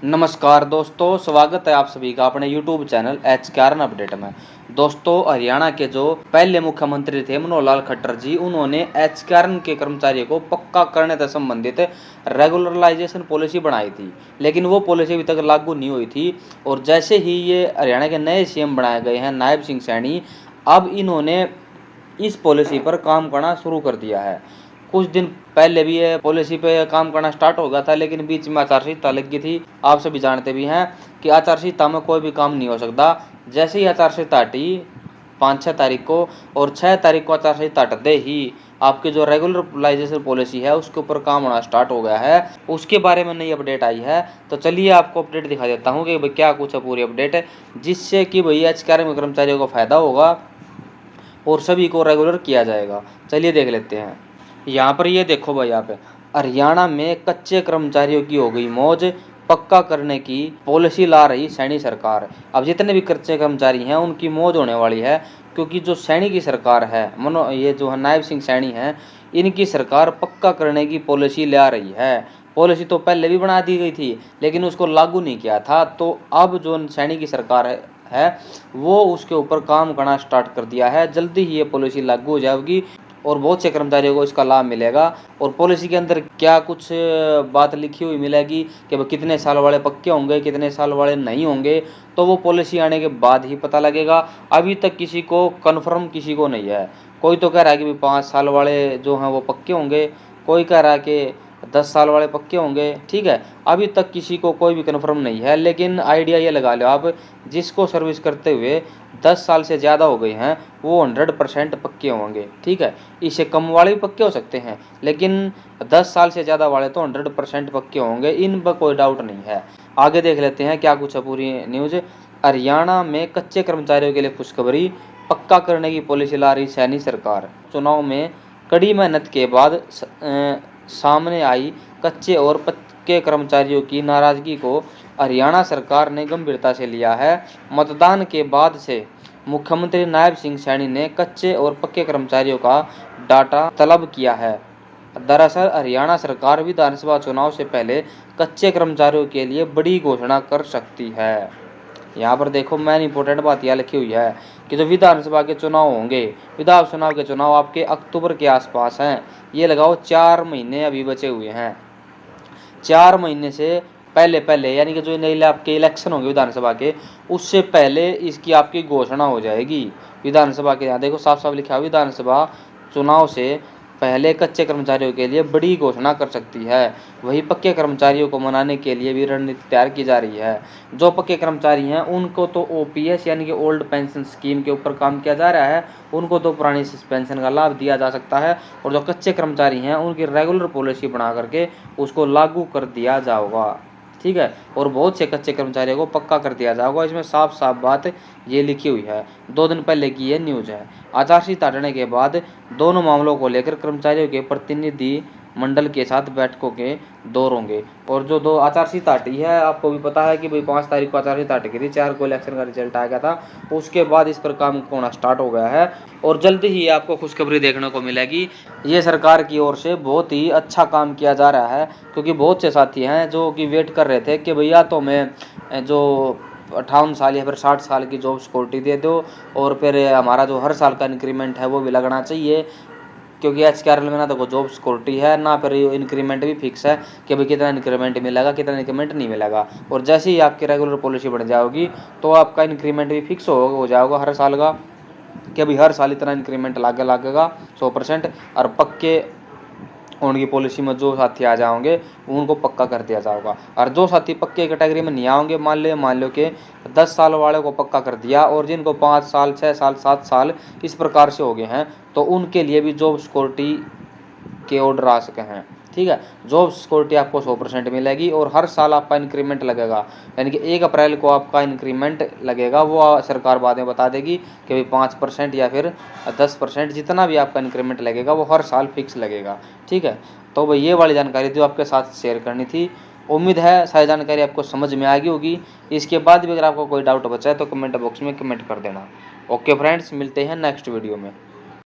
नमस्कार दोस्तों, स्वागत है आप सभी का अपने YouTube चैनल HKRN अपडेट में। दोस्तों, हरियाणा के जो पहले मुख्यमंत्री थे मनोहर लाल खट्टर जी, उन्होंने HKRN के कर्मचारियों को पक्का करने से संबंधित रेगुलराइजेशन पॉलिसी बनाई थी, लेकिन वो पॉलिसी अभी तक लागू नहीं हुई थी। और जैसे ही ये हरियाणा के नए CM बनाए गए हैं नायब सिंह सैनी, अब इन्होंने इस पॉलिसी पर काम करना शुरू कर दिया है। कुछ दिन पहले भी ये पॉलिसी पे काम करना स्टार्ट हो गया था, लेकिन बीच में आचार संहिता लग गई थी। आप सभी जानते भी हैं कि आचार संहिता में कोई भी काम नहीं हो सकता। जैसे ही आचार संहिता हटी 5-6 तारीख को, और 6 तारीख को आचार संहिता हटते ही आपकी जो रेगुलराइजेशन पॉलिसी है उसके ऊपर काम होना स्टार्ट हो गया है। उसके बारे में नई अपडेट आई है, तो चलिए आपको अपडेट दिखा देता हूँ कि भाई क्या कुछ है पूरी अपडेट, जिससे कि भैया HKRN के कर्मचारियों को फायदा होगा और सभी को रेगुलर किया जाएगा। चलिए देख लेते हैं। यहाँ पर ये देखो भाई, यहाँ पे हरियाणा में कच्चे कर्मचारियों की हो गई मौज, पक्का करने की पॉलिसी ला रही सैनी सरकार। अब जितने भी कच्चे कर्मचारी हैं उनकी मौज होने वाली है, क्योंकि जो सैनी की सरकार है, ये जो है नायब सिंह सैनी है, इनकी सरकार पक्का करने की पॉलिसी ला रही है। पॉलिसी तो पहले भी बना दी गई थी, लेकिन उसको लागू नहीं किया था। तो अब जो सैनी की सरकार है वो उसके ऊपर काम करना स्टार्ट कर दिया है। जल्दी ही ये पॉलिसी लागू हो जाएगी और बहुत से कर्मचारियों को इसका लाभ मिलेगा। और पॉलिसी के अंदर क्या कुछ बात लिखी हुई मिलेगी कि वो कितने साल वाले पक्के होंगे, कितने साल वाले नहीं होंगे, तो वो पॉलिसी आने के बाद ही पता लगेगा। अभी तक किसी को कन्फर्म किसी को नहीं है। कोई तो कह रहा है कि 5 साल वाले जो हैं वो पक्के होंगे, कोई कह रहा है कि 10 साल वाले पक्के होंगे। ठीक है, अभी तक किसी को कोई भी कन्फर्म नहीं है, लेकिन आइडिया ये लगा लो आप, जिसको सर्विस करते हुए 10 साल से ज़्यादा हो गई हैं वो 100% पक्के होंगे। ठीक है, इससे कम वाले भी पक्के हो सकते हैं, लेकिन 10 साल से ज़्यादा वाले तो 100% पक्के होंगे, इन पर कोई डाउट नहीं है। आगे देख लेते हैं क्या कुछ है पूरी न्यूज़। हरियाणा में कच्चे कर्मचारियों के लिए खुशखबरी, पक्का करने की पॉलिसी ला रही सैनी सरकार। चुनाव में कड़ी मेहनत के बाद सामने आई कच्चे और पक्के कर्मचारियों की नाराजगी को हरियाणा सरकार ने गंभीरता से लिया है। मतदान के बाद से मुख्यमंत्री नायब सिंह सैनी ने कच्चे और पक्के कर्मचारियों का डाटा तलब किया है। दरअसल हरियाणा सरकार विधानसभा चुनाव से पहले कच्चे कर्मचारियों के लिए बड़ी घोषणा कर सकती है। यहाँ पर देखो मेन इंपॉर्टेंट बात यह लिखी हुई है कि जो विधानसभा के चुनाव होंगे, विधानसभा के चुनाव आपके अक्टूबर के आसपास हैं। ये लगाओ 4 महीने अभी बचे हुए हैं। 4 महीने से पहले यानी कि जो नए आपके इलेक्शन होंगे विधानसभा के, उससे पहले इसकी आपकी घोषणा हो जाएगी। विधानसभा के यहाँ देखो साफ साफ लिखा है, विधानसभा चुनाव से पहले कच्चे कर्मचारियों के लिए बड़ी घोषणा कर सकती है। वहीं पक्के कर्मचारियों को मनाने के लिए भी रणनीति तैयार की जा रही है। जो पक्के कर्मचारी हैं उनको तो OPS यानी कि ओल्ड पेंशन स्कीम के ऊपर काम किया जा रहा है, उनको तो पुरानी पेंशन का लाभ दिया जा सकता है। और जो कच्चे कर्मचारी हैं उनकी रेगुलर पॉलिसी बना करके उसको लागू कर दिया जाएगा। ठीक है, और बहुत से कच्चे कर्मचारियों को पक्का कर दिया जाएगा। इसमें साफ साफ बात ये लिखी हुई है। 2 दिन पहले की ये न्यूज़ है। आचार संहिता हटने के बाद दोनों मामलों को लेकर कर्मचारियों के प्रतिनिधि मंडल के साथ बैठकों के दौर होंगे। और जो 2 आचार संहिता हटी है, आपको भी पता है कि भाई 5 तारीख को आचार संहिता हट गई थी, 4 को इलेक्शन का रिजल्ट आ गया था। उसके बाद इस पर काम होना स्टार्ट हो गया है और जल्दी ही आपको खुशखबरी देखने को मिलेगी। ये सरकार की ओर से बहुत ही अच्छा काम किया जा रहा है, क्योंकि बहुत से साथी हैं जो कि वेट कर रहे थे कि भैया तो मैं जो 58 साल या फिर 60 साल की जॉब सिक्योरिटी दे दो, और फिर हमारा जो हर साल का इंक्रीमेंट है वो भी लगना चाहिए, क्योंकि HKRN में ना तो जॉब सिक्योरिटी है ना फिर इंक्रीमेंट भी फिक्स है कि भाई कितना इंक्रीमेंट मिलेगा कितना इंक्रीमेंट नहीं मिलेगा। और जैसे ही आपकी रेगुलर पॉलिसी बढ़ जाएगी तो आपका इंक्रीमेंट भी फिक्स हो जाएगा हर साल का, कि अभी हर साल इतना इंक्रीमेंट लगेगा 100%। और पक्के उनकी पॉलिसी में जो साथी आ जाओगे उनको पक्का कर दिया जाएगा। और जो साथी पक्के कैटेगरी में नहीं आओगे, मान लो कि 10 साल वाले को पक्का कर दिया, और जिनको 5 साल 6 साल 7 साल इस प्रकार से हो गए हैं, तो उनके लिए भी जॉब सिक्योरिटी के ऑर्डर आ सके हैं। ठीक है, जॉब सिक्योरिटी आपको 100% मिलेगी और हर साल आपका इंक्रीमेंट लगेगा, यानी कि 1 अप्रैल को आपका इंक्रीमेंट लगेगा। वो सरकार बाद में बता देगी कि भाई 5% या फिर 10%, जितना भी आपका इंक्रीमेंट लगेगा वो हर साल फिक्स लगेगा। ठीक है, तो भाई ये वाली जानकारी जो आपके साथ शेयर करनी थी। उम्मीद है सारी जानकारी आपको समझ में आ गई होगी। इसके बाद भी अगर आपको कोई डाउट बचा है तो कमेंट बॉक्स में कमेंट कर देना। ओके फ्रेंड्स, मिलते हैं नेक्स्ट वीडियो में।